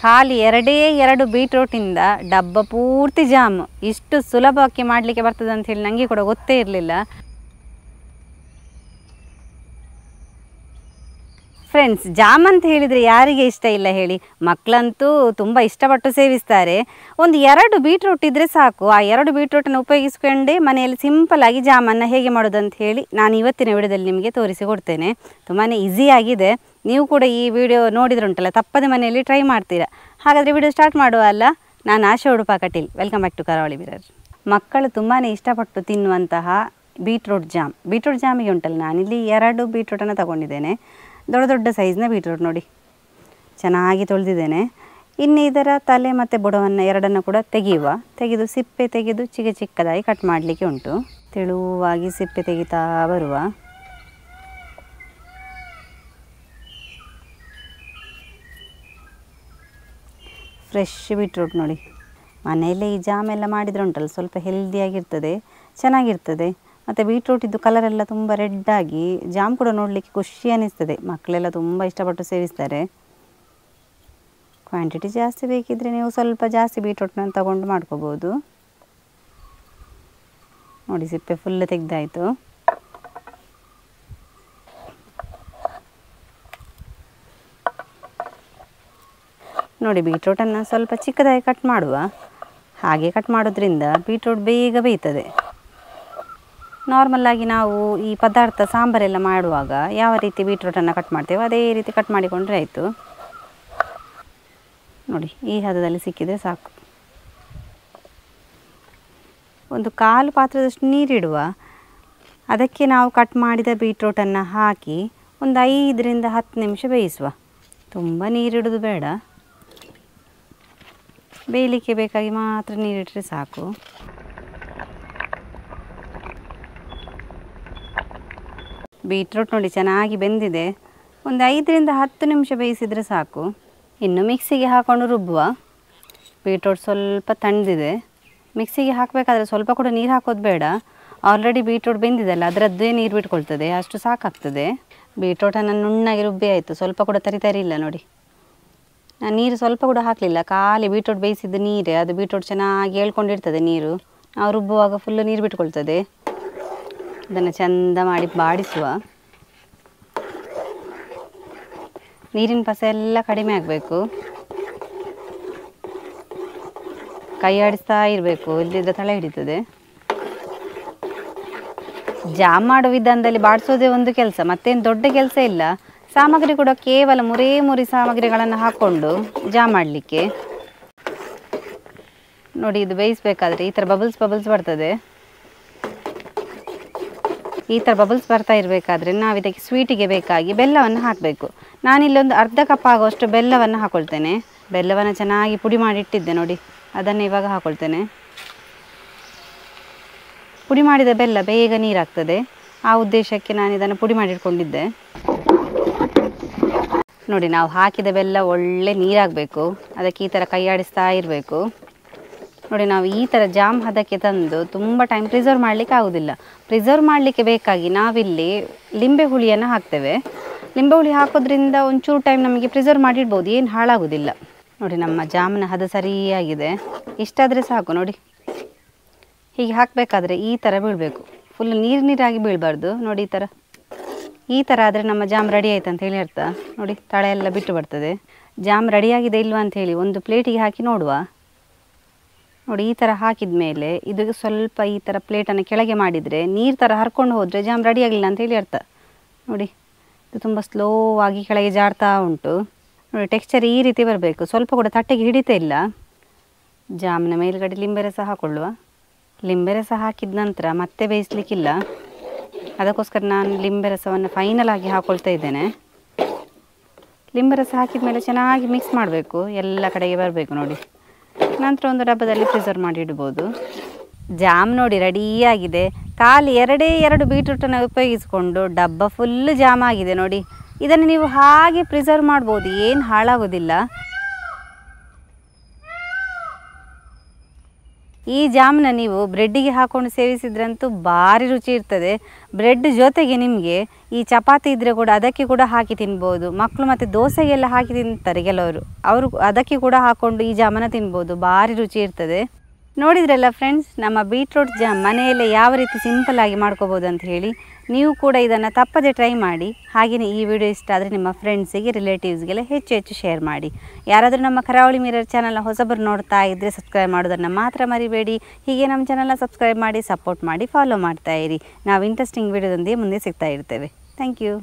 ಖಾಲಿ ಎರಡು ಬೀಟ್ರೂಟಿಂದ ಡಬ್ಬ ಪೂರ್ತಿ ಜಾಮ್. ಇಷ್ಟು ಸುಲಭವಾಗಿ ಮಾಡಲಿಕ್ಕೆ ಬರ್ತದೆ ಅಂತ ಹೇಳಿ ನನಗೆ ಕೂಡ ಗೊತ್ತೇ ಇರಲಿಲ್ಲ. ಫ್ರೆಂಡ್ಸ್, ಜಾಮ್ ಅಂತ ಹೇಳಿದರೆ ಯಾರಿಗೆ ಇಷ್ಟ ಇಲ್ಲ ಹೇಳಿ? ಮಕ್ಕಳಂತೂ ತುಂಬ ಇಷ್ಟಪಟ್ಟು ಸೇವಿಸ್ತಾರೆ. ಒಂದು 2 ಬೀಟ್ರೂಟ್ ಇದ್ದರೆ ಸಾಕು. ಆ 2 ಬೀಟ್ರೂಟನ್ನು ಉಪಯೋಗಿಸ್ಕೊಂಡೇ ಮನೆಯಲ್ಲಿ ಸಿಂಪಲ್ಲಾಗಿ ಜಾಮನ್ನು ಹೇಗೆ ಮಾಡೋದಂತ ಹೇಳಿ ನಾನು ಇವತ್ತಿನ ವಿಡಿಯೋದಲ್ಲಿ ನಿಮಗೆ ತೋರಿಸಿಕೊಡ್ತೇನೆ. ತುಂಬಾ ಈಸಿಯಾಗಿದೆ. ನೀವು ಕೂಡ ಈ ವಿಡಿಯೋ ನೋಡಿದ್ರುಂಟಲ್ಲ, ತಪ್ಪದೆ ಮನೆಯಲ್ಲಿ ಟ್ರೈ ಮಾಡ್ತೀರಾ. ಹಾಗಾದರೆ ವಿಡಿಯೋ ಸ್ಟಾರ್ಟ್ ಮಾಡುವ ಅಲ್ಲ? ನಾನು Asha Udupa Kateel. Welcome back to Karavali Mirror. ಮಕ್ಕಳು ತುಂಬಾ ಇಷ್ಟಪಟ್ಟು ತಿನ್ನುವಂತಹ ಬೀಟ್ರೂಟ್ ಜಾಮಿಗೆ ಉಂಟಲ್ಲ, ನಾನಿಲ್ಲಿ 2 ಬೀಟ್ರೂಟನ್ನು ತಗೊಂಡಿದ್ದೇನೆ. ದೊಡ್ಡ ದೊಡ್ಡ ಸೈಜ್ನ ಬೀಟ್ರೂಟ್ ನೋಡಿ, ಚೆನ್ನಾಗಿ ತೊಳೆದಿದ್ದೇನೆ. ಇನ್ನು ಇದರ ತಲೆ ಮತ್ತು ಬುಡವನ್ನು ಎರಡನ್ನು ಕೂಡ ತೆಗೆದು ಸಿಪ್ಪೆ ತೆಗೆದು ಚಿಕ್ಕದಾಗಿ ಕಟ್ ಮಾಡಲಿಕ್ಕೆ ಉಂಟು. ತೆಳುವಾಗಿ ಸಿಪ್ಪೆ ತೆಗಿತಾ ಬರುವ. ಫ್ರೆಶ್ ಬೀಟ್ರೂಟ್ ನೋಡಿ. ಮನೆಯಲ್ಲೇ ಈ ಜಾಮೆಲ್ಲ ಮಾಡಿದರೆ ಉಂಟಲ್ಲ, ಸ್ವಲ್ಪ ಹೆಲ್ದಿಯಾಗಿರ್ತದೆ, ಚೆನ್ನಾಗಿರ್ತದೆ. ಮತ್ತು ಬೀಟ್ರೂಟಿದ್ದು ಕಲರೆಲ್ಲ ತುಂಬ ರೆಡ್ಡಾಗಿ ಜಾಮ್ ಕೂಡ ನೋಡಲಿಕ್ಕೆ ಖುಷಿ ಅನ್ನಿಸ್ತದೆ. ಮಕ್ಕಳೆಲ್ಲ ತುಂಬ ಇಷ್ಟಪಟ್ಟು ಸೇವಿಸ್ತಾರೆ. ಕ್ವಾಂಟಿಟಿ ಜಾಸ್ತಿ ಬೇಕಿದ್ದರೆ ನೀವು ಸ್ವಲ್ಪ ಜಾಸ್ತಿ ಬೀಟ್ರೂಟ್ನ ತಗೊಂಡು ಮಾಡ್ಕೋಬೋದು. ನೋಡಿ, ಸಿಪ್ಪೆ ಫುಲ್ ತೆಗೆದಾಯಿತು. ನೋಡಿ, ಬೀಟ್ರೂಟನ್ನು ಸ್ವಲ್ಪ ಚಿಕ್ಕದಾಗಿ ಕಟ್ ಮಾಡುವ. ಹಾಗೆ ಕಟ್ ಮಾಡೋದ್ರಿಂದ ಬೀಟ್ರೂಟ್ ಬೇಗ ಬೇಯ್ತದೆ. ನಾರ್ಮಲ್ಲಾಗಿ ನಾವು ಈ ಪದಾರ್ಥ ಸಾಂಬಾರೆಲ್ಲ ಮಾಡುವಾಗ ಯಾವ ರೀತಿ ಬೀಟ್ರೂಟನ್ನು ಕಟ್ ಮಾಡ್ತೇವೆ ಅದೇ ರೀತಿ ಕಟ್ ಮಾಡಿಕೊಂಡ್ರೆ ಆಯಿತು. ನೋಡಿ, ಈ ಹದದಲ್ಲಿ ಸಿಕ್ಕಿದರೆ ಸಾಕು. ಒಂದು 1/4 ಪಾತ್ರದಷ್ಟು ನೀರಿಡುವ. ಅದಕ್ಕೆ ನಾವು ಕಟ್ ಮಾಡಿದ ಬೀಟ್ರೂಟನ್ನು ಹಾಕಿ ಒಂದು 5ರಿಂದ 10 ನಿಮಿಷ ಬೇಯಿಸುವ. ತುಂಬ ನೀರಿಡೋದು ಬೇಡ, ಬೇಯಲಿಕ್ಕೆ ಬೇಕಾಗಿ ಮಾತ್ರ ನೀರಿಟ್ಟರೆ ಸಾಕು. ಬೀಟ್ರೂಟ್ ನೋಡಿ ಚೆನ್ನಾಗಿ ಬೆಂದಿದೆ. ಒಂದು 5ರಿಂದ 10 ನಿಮಿಷ ಬೇಯಿಸಿದರೆ ಸಾಕು. ಇನ್ನು ಮಿಕ್ಸಿಗೆ ಹಾಕ್ಕೊಂಡು ರುಬ್ಬುವ. ಬೀಟ್ರೂಟ್ ಸ್ವಲ್ಪ ತಣ್ಣದಿದೆ. ಮಿಕ್ಸಿಗೆ ಹಾಕಬೇಕಾದ್ರೆ ಸ್ವಲ್ಪ ಕೂಡ ನೀರು ಹಾಕೋದು ಬೇಡ. ಆಲ್ರೆಡಿ ಬೀಟ್ರೂಟ್ ಬೆಂದಿದೆಲ್ಲ, ಅದರದ್ದೇ ನೀರು ಬಿಟ್ಕೊಳ್ತದೆ, ಅಷ್ಟು ಸಾಕಾಗ್ತದೆ. ಬೀಟ್ರೂಟನ್ನು ನುಣ್ಣಗೆ ರುಬ್ಬಿ ಆಯಿತು, ಸ್ವಲ್ಪ ಕೂಡ ತರಿ ಇಲ್ಲ ನೋಡಿ. ನಾನು ನೀರು ಸ್ವಲ್ಪ ಕೂಡ ಹಾಕಲಿಲ್ಲ, ಖಾಲಿ ಬೀಟ್ರೂಟ್ ಬೇಯಿಸಿದ್ದು ನೀರೇ. ಅದು ಬೀಟ್ರೂಟ್ ಚೆನ್ನಾಗಿ ಹೇಳ್ಕೊಂಡಿರ್ತದೆ ನೀರು. ನಾವು ರುಬ್ಬುವಾಗ ಫುಲ್ಲು ನೀರು ಬಿಟ್ಕೊಳ್ತದೆ. ಇದನ್ನು ಚೆಂದ ಮಾಡಿ ಬಾಡಿಸುವ. ನೀರಿನ ಪಸೆ ಎಲ್ಲ ಕಡಿಮೆ ಆಗಬೇಕು. ಕೈ ಆಡಿಸ್ತಾ ಇರಬೇಕು, ಇಲ್ಲದಿದ್ದರೆ ತಲೆ ಹಿಡಿತದೆ. ಜಾಮ್ ಮಾಡೋ ವಿಧಾನದಲ್ಲಿ ಬಾಡಿಸೋದೇ ಒಂದು ಕೆಲಸ, ಮತ್ತೇನು ದೊಡ್ಡ ಕೆಲಸ ಇಲ್ಲ. ಸಾಮಗ್ರಿ ಕೂಡ ಕೇವಲ 3 ಸಾಮಗ್ರಿಗಳನ್ನು ಹಾಕ್ಕೊಂಡು ಜಾಮ್ ಮಾಡಲಿಕ್ಕೆ. ನೋಡಿ, ಇದು ಬೇಯಿಸಬೇಕಾದ್ರೆ ಈ ಥರ ಬಬಲ್ಸ್ ಬರ್ತದೆ. ಈ ಥರ ಬಬಲ್ಸ್ ಬರ್ತಾ ಇರಬೇಕಾದ್ರೆ ನಾವು ಇದಕ್ಕೆ ಸ್ವೀಟಿಗೆ ಬೇಕಾಗಿ ಬೆಲ್ಲವನ್ನು ಹಾಕಬೇಕು. ನಾನಿಲ್ಲೊಂದು ಅರ್ಧ ಕಪ್ ಆಗುವಷ್ಟು ಬೆಲ್ಲವನ್ನು ಹಾಕ್ಕೊಳ್ತೇನೆ. ಬೆಲ್ಲವನ್ನು ಚೆನ್ನಾಗಿ ಪುಡಿ ಮಾಡಿ ಇಟ್ಟಿದ್ದೆ ನೋಡಿ, ಅದನ್ನು ಇವಾಗ ಹಾಕ್ಕೊಳ್ತೇನೆ. ಪುಡಿ ಮಾಡಿದ ಬೆಲ್ಲ ಬೇಗ ನೀರಾಗ್ತದೆ, ಆ ಉದ್ದೇಶಕ್ಕೆ ನಾನು ಇದನ್ನು ಪುಡಿ ಮಾಡಿಟ್ಕೊಂಡಿದ್ದೆ. ನೋಡಿ, ನಾವು ಹಾಕಿದ ಬೆಲ್ಲ ಒಳ್ಳೆ ನೀರಾಗಬೇಕು. ಅದಕ್ಕೆ ಈ ಥರ ಕೈ ಆಡಿಸ್ತಾ ಇರಬೇಕು. ನೋಡಿ, ನಾವು ಈ ಥರ ಜಾಮ್ ಹದಕ್ಕೆ ತಂದು ತುಂಬ ಟೈಮ್ ಪ್ರಿಸರ್ವ್ ಮಾಡಲಿಕ್ಕೆ ಆಗೋದಿಲ್ಲ. ಪ್ರಿಸರ್ವ್ ಮಾಡಲಿಕ್ಕೆ ಬೇಕಾಗಿ ನಾವಿಲ್ಲಿ ಲಿಂಬೆ ಹುಳಿಯನ್ನು ಹಾಕ್ತೇವೆ. ಲಿಂಬೆ ಹುಳಿ ಹಾಕೋದ್ರಿಂದ ಒಂಚೂರು ಟೈಮ್ ನಮಗೆ ಪ್ರಿಸರ್ವ್ ಮಾಡಿಡ್ಬೋದು, ಏನು ಹಾಳಾಗೋದಿಲ್ಲ. ನೋಡಿ, ನಮ್ಮ ಜಾಮ್ನ ಹದ ಸರಿಯಾಗಿದೆ. ಇಷ್ಟಾದರೆ ಸಾಕು. ನೋಡಿ, ಹೀಗೆ ಹಾಕಬೇಕಾದ್ರೆ ಈ ಥರ ಬೀಳಬೇಕು, ಫುಲ್ ನೀರಾಗಿ ಬೀಳಬಾರ್ದು. ನೋಡಿ, ಈ ಥರ ಆದರೆ ನಮ್ಮ ಜಾಮ್ ರೆಡಿ ಆಯ್ತು ಅಂತ ಹೇಳಿ ಅರ್ಥ. ನೋಡಿ, ತಳ ಎಲ್ಲ ಬಿಟ್ಟು ಬರ್ತದೆ. ಜಾಮ್ ರೆಡಿಯಾಗಿದೆ ಇಲ್ವಾ ಅಂಥೇಳಿ ಒಂದು ಪ್ಲೇಟಿಗೆ ಹಾಕಿ ನೋಡುವ. ನೋಡಿ, ಈ ಥರ ಹಾಕಿದ ಮೇಲೆ ಇದು ಸ್ವಲ್ಪ ಈ ಥರ ಪ್ಲೇಟನ್ನು ಕೆಳಗೆ ಮಾಡಿದರೆ ನೀರು ಥರ ಹರ್ಕೊಂಡು ಹೋದರೆ ಜಾಮ್ ರೆಡಿ ಆಗಲಿಲ್ಲ ಅಂಥೇಳಿ ಅರ್ಥ. ನೋಡಿ, ಇದು ತುಂಬ ಸ್ಲೋ ಆಗಿ ಕೆಳಗೆ ಜಾರ್ತಾ ಉಂಟು. ನೋಡಿ, ಟೆಕ್ಸ್ಚರ್ ಈ ರೀತಿ ಬರಬೇಕು, ಸ್ವಲ್ಪ ಕೂಡ ತಟ್ಟೆಗೆ ಹಿಡಿತಾ ಇಲ್ಲ. ಜಾಮ್ನ ಮೇಲುಗಡೆ ಲಿಂಬೆ ರಸ ಹಾಕ್ಕೊಳ್ಳುವ. ಲಿಂಬೆ ರಸ ಹಾಕಿದ ನಂತರ ಮತ್ತೆ ಬೇಯಿಸಲಿಕ್ಕಿಲ್ಲ, ಅದಕ್ಕೋಸ್ಕರ ನಾನು ಲಿಂಬೆ ರಸವನ್ನು ಫೈನಲ್ ಆಗಿ ಹಾಕ್ಕೊಳ್ತಾ ಇದ್ದೇನೆ. ಲಿಂಬೆ ರಸ ಹಾಕಿದ ಮೇಲೆ ಚೆನ್ನಾಗಿ ಮಿಕ್ಸ್ ಮಾಡಬೇಕು, ಎಲ್ಲ ಕಡೆಗೆ ಬರಬೇಕು. ನೋಡಿ, ನಂತರ ಒಂದು ಡಬ್ಬದಲ್ಲಿ ಪ್ರಿಸರ್ವ್ ಮಾಡಿ ಇಡ್ಬೋದು. ಜಾಮ್ ನೋಡಿ ರೆಡಿಯಾಗಿದೆ. ಖಾಲಿ 2 ಬೀಟ್ರೂಟನ್ನು ಉಪಯೋಗಿಸಿಕೊಂಡು ಡಬ್ಬ ಫುಲ್ಲು ಜಾಮ್ ಆಗಿದೆ. ನೋಡಿ, ಇದನ್ನು ನೀವು ಹಾಗೆ ಪ್ರಿಸರ್ವ್ ಮಾಡ್ಬೋದು, ಏನು ಹಾಳಾಗೋದಿಲ್ಲ. ಈ ಜಾಮನ್ನ ನೀವು ಬ್ರೆಡ್ಡಿಗೆ ಹಾಕ್ಕೊಂಡು ಸೇವಿಸಿದ್ರಂತೂ ಭಾರಿ ರುಚಿ ಇರ್ತದೆ. ಬ್ರೆಡ್ ಜೊತೆಗೆ ನಿಮಗೆ ಈ ಚಪಾತಿ ಇದ್ದರೆ ಕೂಡ ಅದಕ್ಕೆ ಕೂಡ ಹಾಕಿ ತಿನ್ಬೋದು. ಮಕ್ಕಳು ಮತ್ತು ದೋಸೆಗೆಲ್ಲ ಹಾಕಿ ತಿಂತಾರೆ ಕೆಲವರು, ಅವರು ಅದಕ್ಕೆ ಕೂಡ ಹಾಕ್ಕೊಂಡು ಈ ಜಾಮನ್ನು ತಿನ್ಬೋದು, ಭಾರಿ ರುಚಿ ಇರ್ತದೆ. ನೋಡಿದ್ರಲ್ಲ ಫ್ರೆಂಡ್ಸ್, ನಮ್ಮ ಬೀಟ್ರೂಟ್ ಜಾಮ್ ಮನೆಯಲ್ಲೇ ಯಾವ ರೀತಿ ಸಿಂಪಲ್ಲಾಗಿ ಮಾಡ್ಕೋಬೋದು ಅಂತ ಹೇಳಿ. ನೀವು ಕೂಡ ಇದನ್ನು ತಪ್ಪದೆ ಟ್ರೈ ಮಾಡಿ. ಹಾಗೆಯೇ ಈ ವಿಡಿಯೋ ಇಷ್ಟ ಆದರೆ ನಿಮ್ಮ ಫ್ರೆಂಡ್ಸಿಗೆ, ರಿಲೇಟಿವ್ಸ್ಗೆಲ್ಲ ಹೆಚ್ಚು ಶೇರ್ ಮಾಡಿ. ಯಾರಾದರೂ ನಮ್ಮ ಕರಾವಳಿ ಮಿರರ್ ಚಾನಲ್ನ ಹೊಸಬರು ನೋಡ್ತಾ ಇದ್ದರೆ ಸಬ್ಸ್ಕ್ರೈಬ್ ಮಾಡೋದನ್ನು ಮಾತ್ರ ಮರಿಬೇಡಿ. ಹೀಗೆ ನಮ್ಮ ಚಾನಲ್ನ ಸಬ್ಸ್ಕ್ರೈಬ್ ಮಾಡಿ, ಸಪೋರ್ಟ್ ಮಾಡಿ, ಫಾಲೋ ಮಾಡ್ತಾ ಇರಿ. ನಾವು ಇಂಟ್ರೆಸ್ಟಿಂಗ್ ವಿಡಿಯೋದೊಂದಿಗೆ ಮುಂದೆ ಸಿಗ್ತಾ ಇರ್ತೇವೆ. Thank you.